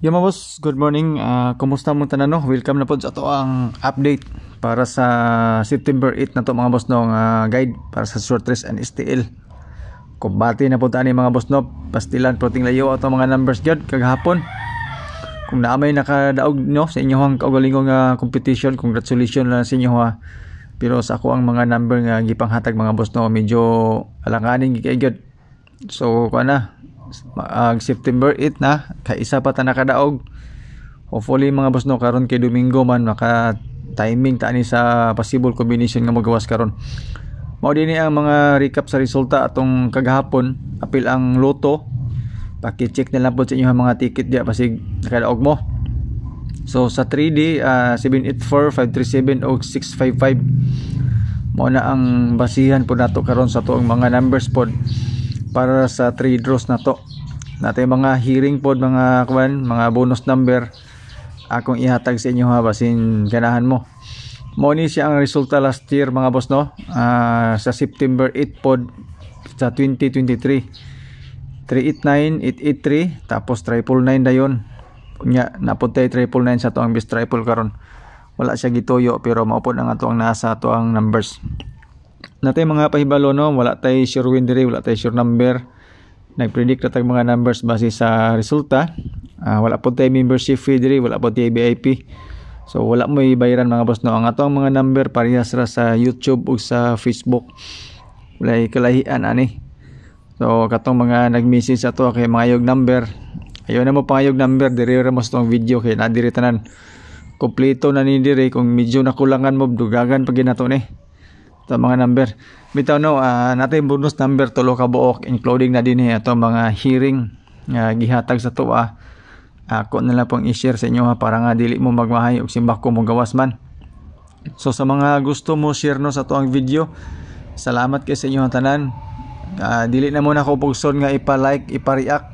Yo mga boss, good morning. Kumusta mo tanan no? Welcome na po sa ato ang update para sa September 8 na to mga boss no, guide para sa short race and STL. Kumbati na po tani mga boss no, pastilan proting layo ato mga numbers gyud kagahapon. Kung naamay nakadaog no sa inyong kaugalingong competition, congratulations lang sa inyo ha. Pero sa ako ang mga number nga gipanghatag mga boss no, medyo alanganing gyud. So kuana September 8 na kaisa pa ta nakadaog. Hopefully mga boss no karon kay Domingo man maka timing ta ni sa possible combination nga magawas karon. Mao dinhi ang mga recap sa resulta atong kagahapon. Apil ang loto, paki-check na lang po sa inyo ang mga ticket diya basig nakadaog mo. So sa 3D 784, 537 o 655 mao na ang basihan po nato karon sa tuong mga numbers pod para sa 3 draws na to. Natay mga hearing pod, mga kuan, mga bonus number akong ihatag sa inyo ha basin ganahan mo. Mo ni siya ang resulta last year mga boss no, sa September 8 pod sa 2023. 389, 883 tapos 999 dayon. Nya napuntay 999 sa to ang best triple karon. Wala siya gituyo pero mao pod ang ato ang nasa to ang numbers. Natay mga pahibalo no, wala tay sure win diri, wala tay sure number. Nagpredict na tag mga numbers base sa resulta. Wala po tay membership fee diri, wala po tay VIP. So wala mo ibayaran mga boss no. Ang atong mga number parehas ra sa YouTube ug sa Facebook. Walay kalahian ani. So katong mga nag-message ato kay mga yog number. Ayo na mo pangayog number diri ra mo sa tong video kay na diri tanan. Kompleto na ni diri kung medyo nakulangan mo dugagan pag ginato ni. Ito mga number. Bitaw no, natin bonus number tulo ka buok including na din ato mga hearing gihatag sa tuwa. Ako na lang pong i-share sa inyo ha para nga dili mo magmahay og simbak ko mo gawas man. So sa mga gusto mo share no sa tuang video, salamat kay sa inyo tanan. Dili na muna ko pugson nga ipa-like, ipa-react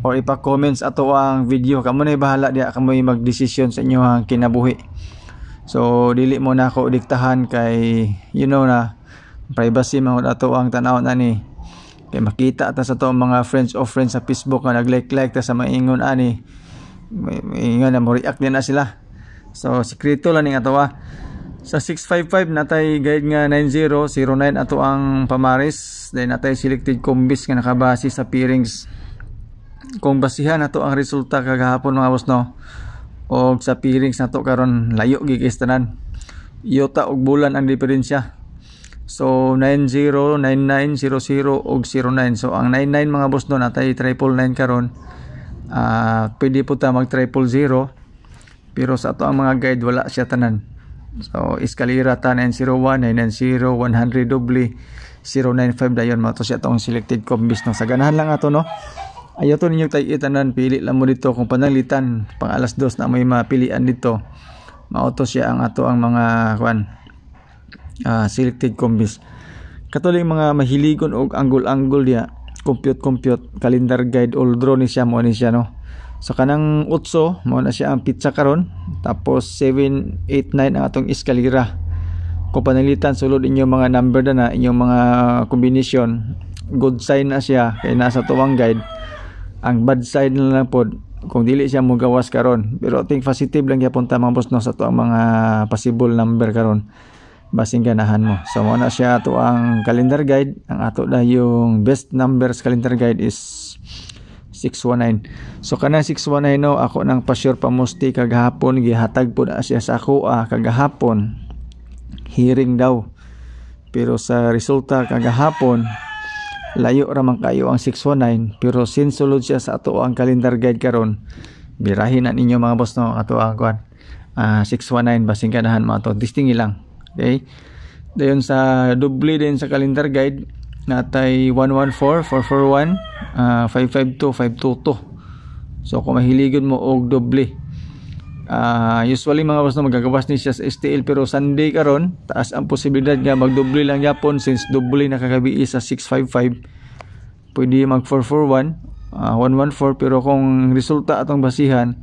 or ipa-comments ato ang video. Kamo na bahala diya, kamo mag-desisyon sa inyo ang kinabuhi. So dili mo na ako diktahan kay you know na privacy man ato ang tanaw na ni. Kay makita ta sa to mga friends of friends sa Facebook nga nag-like ta sa maingon ani. Maingon na mo react din na sila. So sikreto lang ning ato Sa 655 natay guide nga 9009 ato ang pamaris. Then natay selected combis nga nakabase sa pairings. Kung basihan ato ang resulta kagahapon mga boss no. Og sa pairings nato karon layo gigis tanan. Yota og bulan ang diferensya. So 90, 99, 00 og 09. So ang 99 mga boss no natay 999 karon. Pwede po ta mag 000 pero sa ato ang mga guide wala siya tanan. So eskalera ta 901, 990, 100 doble 095 dayon mo to siya tong selected combis no. Sa ganahan lang ato no. Ayaw to ninyo tayo itanan, pili lang mo dito kung pananglitan pang alas 2 na may mapilian dito. Mauto siya ang ato ang mga selected combis. Katuloy mga mahiligon og angle dia, compute calendar guide all draw ni siya mo ni siya no. So kanang 8 mo na siya ang pizza karon, tapos 7, 8, 9 ang atong eskalera. Kung pananglitan sulod inyong mga number na inyong mga combination, good sign na siya kay nasa tuwang guide. Ang bad side na lang pod kung dili siya mo gawas karon, pero think positive lang gyapon ta mga boss no sa to ang mga possible number karon basing ganahan mo. So mo na siya to ang calendar guide. Ang ato na yung best numbers calendar guide is 619. So kanang 619 no, ako nang pa-sure pamusti kagahapon gihatag pod na siya sa ako kagahapon hearing daw, pero sa resulta kagahapon layo ra man kayo ang 619, pero since sulod siya sa ato ang calendar guide karon, birahin na ninyo mga boss no ato ang 619 basing ganahan mo ato distingi lang. Okay, dayon sa doble din sa calendar guide natay 114, 441, 552, 522. So kung mahiligon mo og doble, usually mga boss no magagawas ni siya sa STL, pero Sunday karon taas ang posibilidad nga magdoble lang yapon since doble nakakabii sa 655. Pwede mag 441, 114, pero kung resulta atong basihan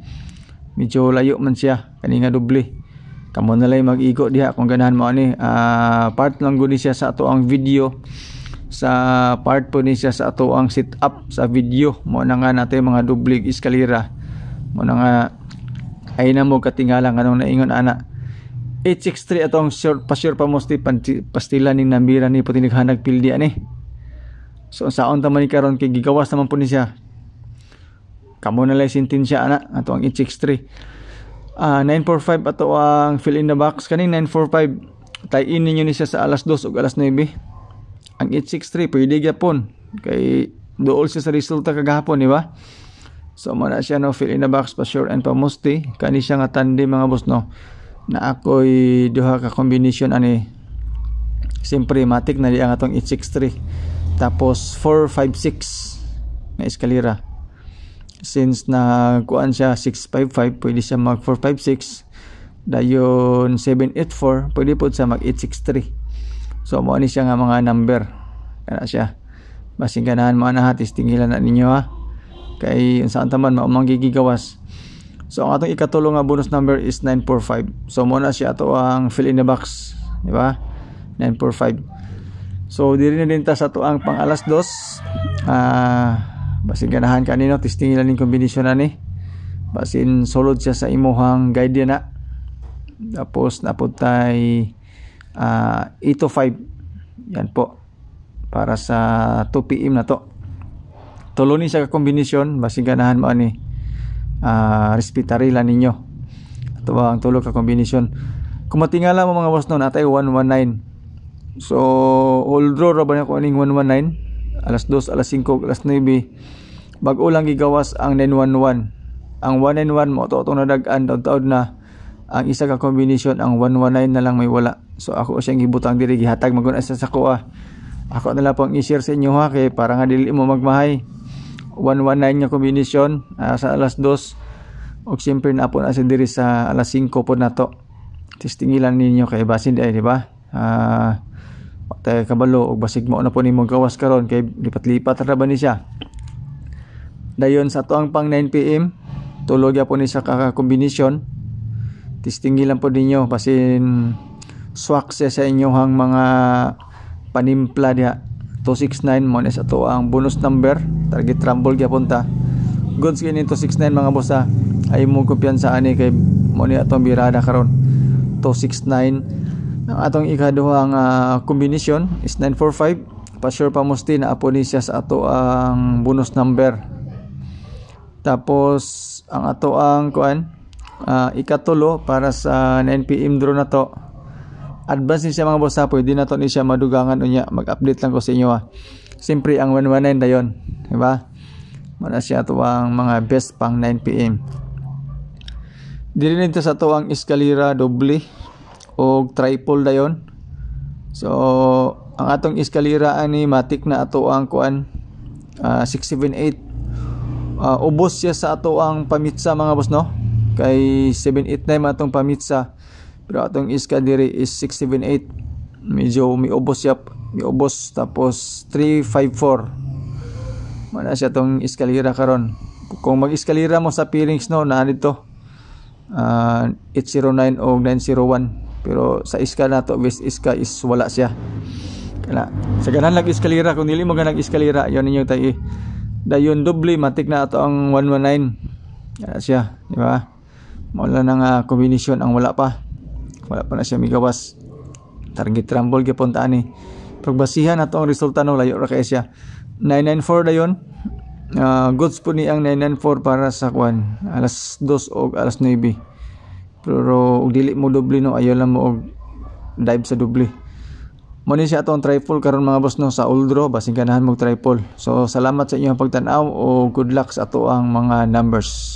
medyo layo man siya kani nga doble. Kamo na lang mag-igo diha kung ganahan mo ani. Part lang guni siya sa ato ang video. Sa part po ni siya sa ato ang sit up sa video mo na nga natin mga dublig eskalera muna nga ay na mo katingala kanong naingon ana 863 atong short pa mosti pastila ning nambira ni puti naghanag pildi ani. So saon ta man ni karon kay gigawas naman po ni siya. Kamo na lay sentensya ana ato ang 863. 945 ato ang fill in the box kaning 945 tay-in ninyo ni siya sa alas 2 ug alas 9. Ang 863 pwede gyapon kay duol siya sa resulta kagahapon, di ba? So muna siya no, fill in the box pa sure and pa musti kani siya nga tandem mga boss no, na ako'y duha ka combination ani. Siyempre matik na di ang atong 863 tapos 456 na eskalera. Since na kuan siya 655 pwede siya mag 456 dayon 784 pwede po siya mag 863. So mo ni siya nga mga number kana siya basing ganahan mo na testingilan na ninyo ha kay saan taman maumang gigigawas. So ang atong ikatulo nga bonus number is 945. So mo na siya ato ang fill in the box, di ba? 945. So diri na din ta sa ato ang pang alas 2. Basin ganahan kanino testingilan ning kombinasyon ani. Basin solid siya sa imuhang guide na. Tapos napuntay 805. Yan po. Para sa 2 PM na to. Tulo ni siya ka kombinasyon basin ganahan mo ani. Respetary lang ninyo. Ito ang tulo ka kombinasyon. Kung matingala mo mga boss no, natay 119. So all draw ra ba na ko aning 119? Alas 2, alas 5, alas 9. Bag-o lang gigawas ang 911. Ang 191 mo to nadagan taud na. Ang isa ka kombinasyon ang 119 na lang may wala. So ako siyang gibutang diri gihatag magun asa sa ko Ako na lang pong i-share sa inyo ha kay para nga dili mo magmahay. 119 nga kombinasyon sa alas 2 ug siyempre na po na sa diri sa alas 5 po na to. Testingilan ninyo kay basin di ba? Patay kabalo ug basig mo na po nimo gawas karon kay lipat-lipat ra ba ni siya. Dayon sa tuang pang 9 PM tulog ya po ni sa ka-kombinasyon. Testingilan po ninyo basin swak sa inyohang mga panimpla diha. 269 mo na sa to ang bonus number target rumble gyapon ta. Goods kini 269 mga boss ay mo kumpiyansa ani kay mo ni atong birada karon 269. Ang atong ikaduhang kombinasyon is 945 pa sure pa musti na apo ni siya sa ato ang bonus number. Tapos ang ato ang kuan ikatulo para sa 9 PM draw na to. Advance ni siya mga boss pwede na to ni siya madugangan unya mag-update lang ko sa inyo Siyempre ang 119 dayon, di ba? Muna siya to ang mga best pang 9 PM. Dili nito sa to ang eskalera doble o triple dayon. So ang atong eskalera ani matik na ato ang kuan 678. Ubos siya sa ato ang pamitsa mga boss no. Kay 789 atong pamitsa. Pero atong iska diri is 678. Medyo may ubos siya. May ubos tapos 354. Mana siya tong eskalera karon. Kung mag-eskalera mo sa Phoenix no, na dito 809 o 901. Pero sa iska na to, west iska is wala siya. Kaya sa ganan lang eskalera, kung dili mo ganang eskalera, yon ninyo tayo. Dayon doble matik na ato ang 119. Kaya siya, di ba? Wala nang kombinasyon ang wala pa na siya migawas. Target rumble gyapon ta ani. Pagbasihan ato ang resulta no, layo ra kay siya. 994 dayon. Goods po ni ang 994 para sa kwan alas 2 o alas 9. Pero ug dili mo doble no, ayo lang mo og dive sa doble. Mo ni siya atong triple karon mga boss no, sa all draw basing ganahan mo triple. So salamat sa inyong pagtan-aw o good luck sa ato ang mga numbers.